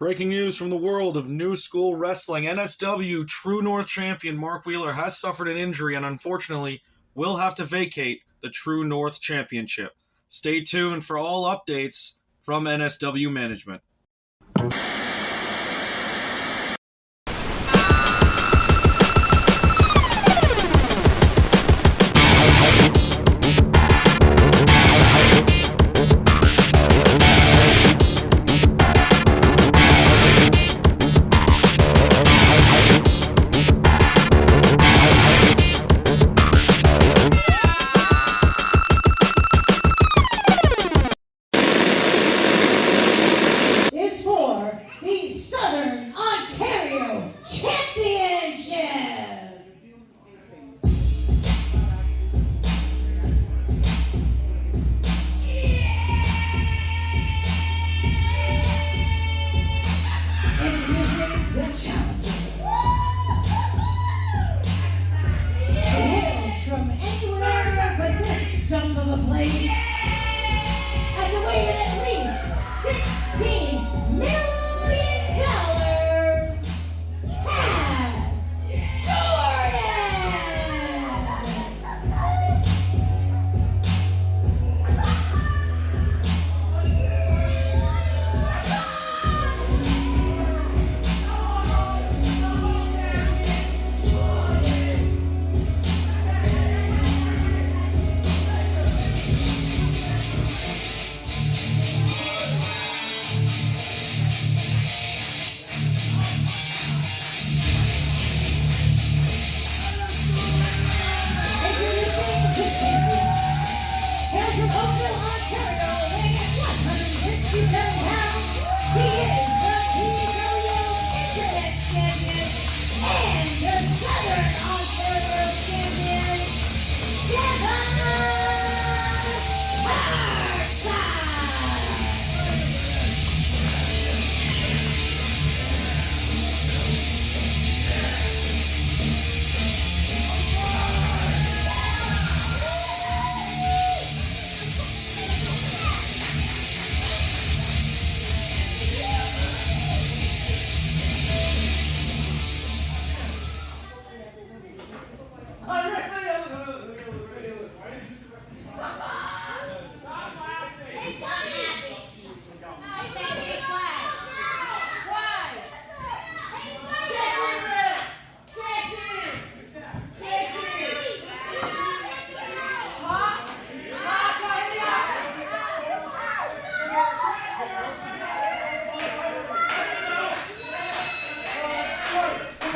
Breaking news from the world of New School Wrestling. NSW True North champion Mark Wheeler has suffered an injury and unfortunately will have to vacate the True North Championship. Stay tuned for all updates from NSW management.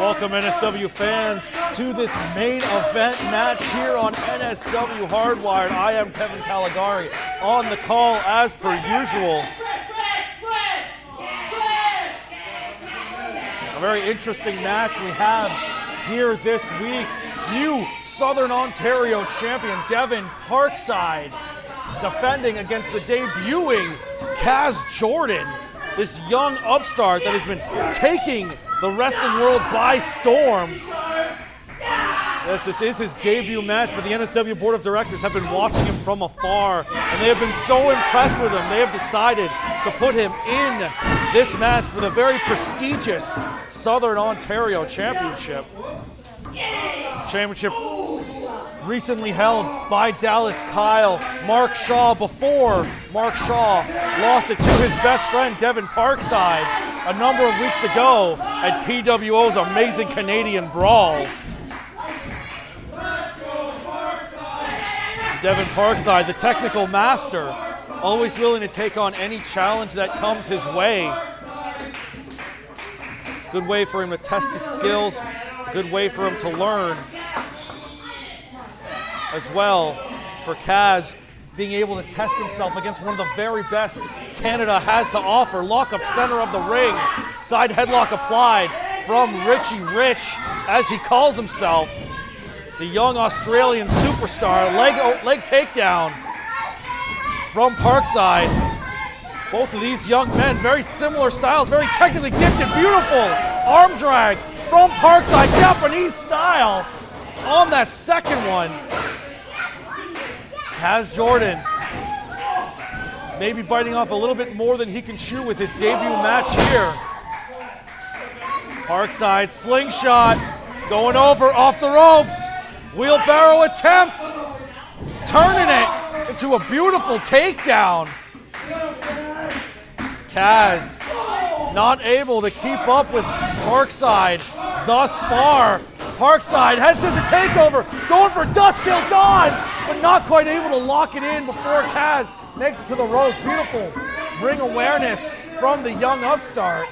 Welcome NSW fans to this main event match here on NSW HardWired. I am Kevin Caligari on the call as per usual. A very interesting match we have here this week. New Southern Ontario champion Devin Parkside defending against the debuting Kaz Jordan, this young upstart that has been taking the wrestling world by storm. Yes, this is his debut match, but the NSW Board of Directors have been watching him from afar, and they have been so impressed with him, they have decided to put him in this match for the very prestigious Southern Ontario Championship. Championship recently held by Dallas Kyle, Mark Shaw, before Mark Shaw lost it to his best friend Devin Parkside a number of weeks ago at PWO's Amazing Canadian Brawl. Devin Parkside, the technical master, always willing to take on any challenge that comes his way. Good way for him to test his skills, good way for him to learn. As well, for Kaz, being able to test himself against one of the very best Canada has to offer. Lock-up center of the ring, side headlock applied from Richie Rich, as he calls himself, the young Australian superstar. Leg takedown from Parkside. Both of these young men, very similar styles, very technically gifted, beautiful arm drag from Parkside, Japanese style on that second one. Kaz Jordan maybe biting off a little bit more than he can chew with his debut match here. Parkside slingshot, going over off the ropes. Wheelbarrow attempt, turning it into a beautiful takedown. Kaz not able to keep up with Parkside thus far. Parkside head scissor takeover, going for dust till dawn, but not quite able to lock it in before Kaz makes it to the ropes. Beautiful ring awareness from the young upstart.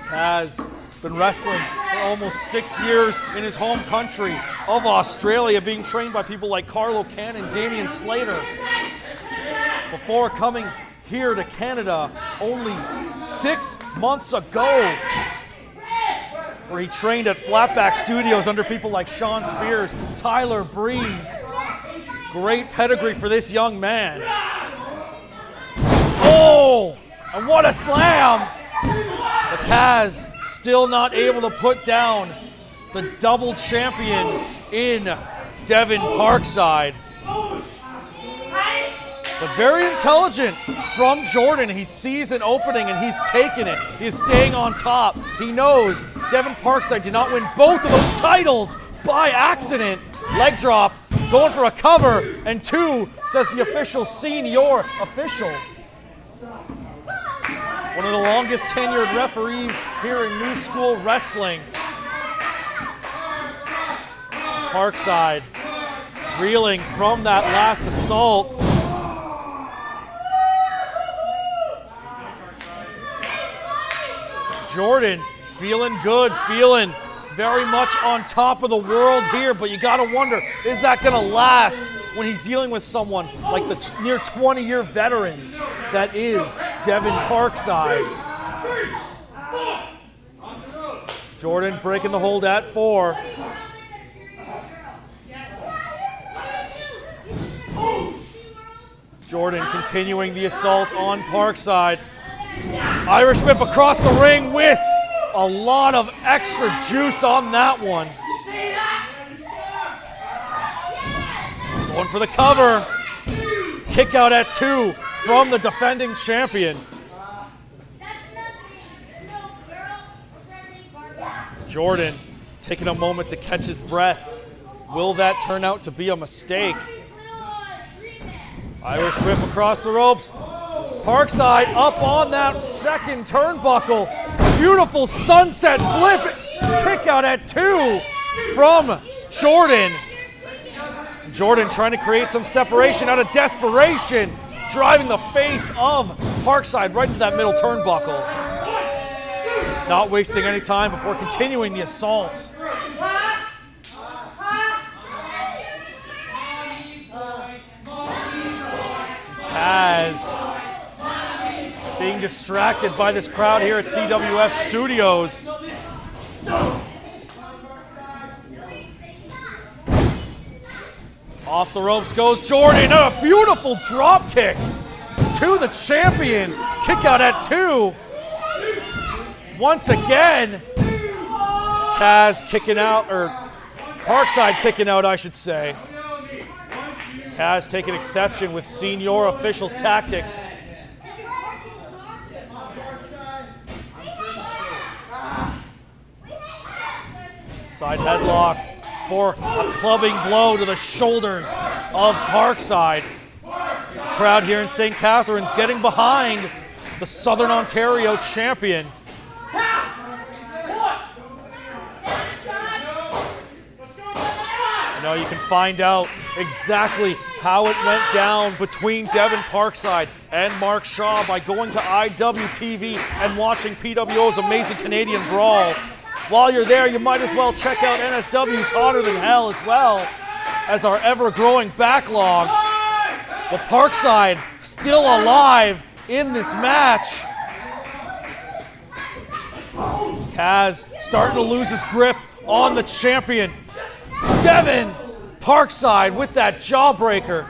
Kaz been wrestling for almost 6 years in his home country of Australia, being trained by people like Carlo Cannon, Damian Slater. Before coming here to Canada only 6 months ago, where he trained at Flatback Studios under people like Sean Spears, Tyler Breeze. Great pedigree for this young man. Oh, and what a slam! The Kaz still not able to put down the double champion in Devin Parkside. But very intelligent from Jordan. He sees an opening and he's taking it. He's staying on top. He knows Devin Parkside did not win both of those titles by accident. Leg drop, going for a cover, and 2, says the official, senior official. One of the longest tenured referees here in New School Wrestling. Parkside reeling from that last assault. Jordan feeling good, feeling very much on top of the world here, but you gotta wonder, is that gonna last when he's dealing with someone like the near 20-year veteran that is Devin Parkside? Jordan breaking the hold at 4. Jordan continuing the assault on Parkside. Irish whip across the ring with a lot of extra juice on that one. Going for the cover. Kick out at 2 from the defending champion. Jordan taking a moment to catch his breath. Will that turn out to be a mistake? Irish whip across the ropes. Parkside up on that second turnbuckle. Beautiful sunset flip. Kick out at 2 from Jordan. Jordan trying to create some separation out of desperation, driving the face of Parkside right into that middle turnbuckle. Not wasting any time before continuing the assault. Kaz being distracted by this crowd here at CWF Studios. Off the ropes goes Jordan. A beautiful drop kick to the champion. Kick out at 2. Once again, Kaz kicking out, or Parkside kicking out, I should say. Kaz taking exception with senior officials' tactics. Side headlock for a clubbing blow to the shoulders of Parkside. Crowd here in St. Catharines getting behind the Southern Ontario champion. Now you can find out exactly how it went down between Devin Parkside and Mark Shaw by going to IWTV and watching PWO's Amazing Canadian Brawl. While you're there, you might as well check out NSW's Hotter Than Hell as well as our ever-growing backlog. But Parkside still alive in this match. Kaz starting to lose his grip on the champion. Devin Parkside with that jawbreaker.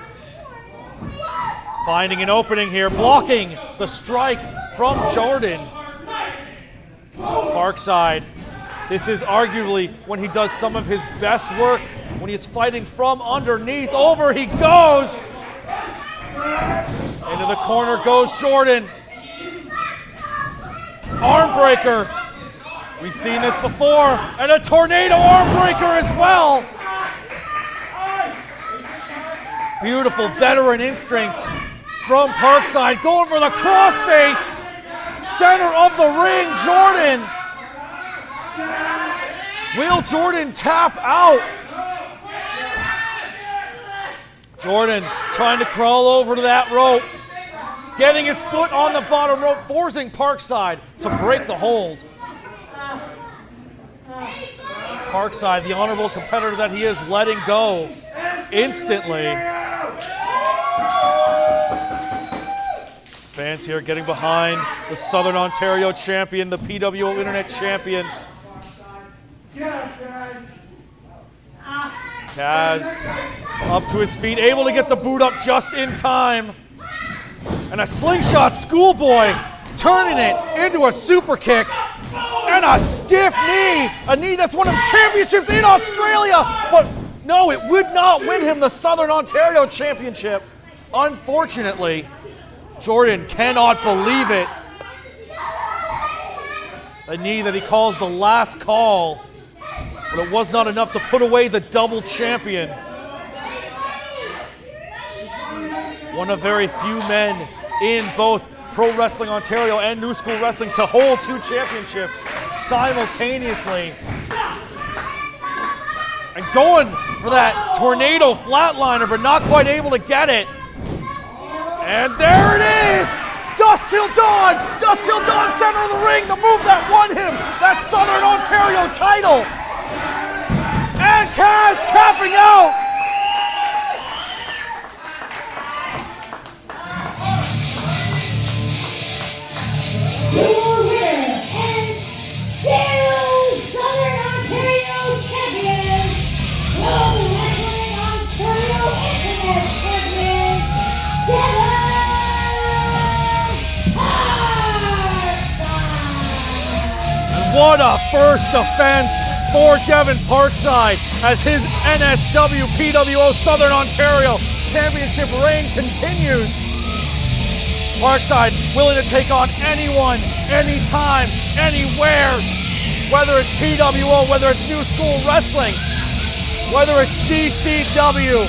Finding an opening here, blocking the strike from Jordan. Parkside, this is arguably when he does some of his best work, when he is fighting from underneath. Over he goes. Into the corner goes Jordan. arm breaker. We've seen this before, and a tornado arm breaker as well. Beautiful veteran instincts from Parkside, going for the crossface. Center of the ring, Jordan. Will Jordan tap out? Jordan trying to crawl over to that rope, getting his foot on the bottom rope, forcing Parkside to break the hold. Parkside, the honorable competitor that he is, letting go instantly. His fans here getting behind the Southern Ontario champion, the PWO Internet champion. Kaz up to his feet, able to get the boot up just in time. And a slingshot schoolboy, turning it into a super kick. And a stiff knee, a knee that's won him championships in Australia, but no, it would not win him the Southern Ontario Championship. Unfortunately, Jordan cannot believe it. A knee that he calls the last call, but it was not enough to put away the double champion. One of very few men in both Pro Wrestling Ontario and New School Wrestling to hold two championships simultaneously. And going for that tornado flatliner, but not quite able to get it. And there it is! Dust Till Dawn! Dust Till Dawn, center of the ring, the move that won him that Southern Ontario title. And Kaz tapping out! Your winner and still Southern Ontario champion, Pro Wrestling Ontario Internet champion, Devin Parkside. And what a first defense for Devin Parkside as his NSW PWO Southern Ontario Championship reign continues. Parkside willing to take on anyone, anytime, anywhere, whether it's PWO, whether it's New School Wrestling, whether it's GCW.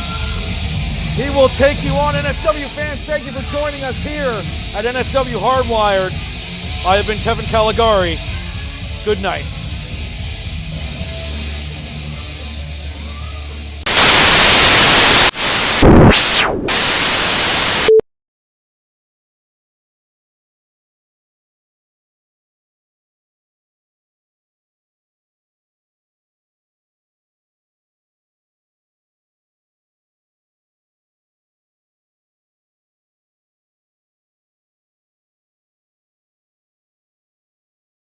He will take you on. NSW fans, thank you for joining us here at NSW Hardwired. I have been Kevin Caligari. Good night.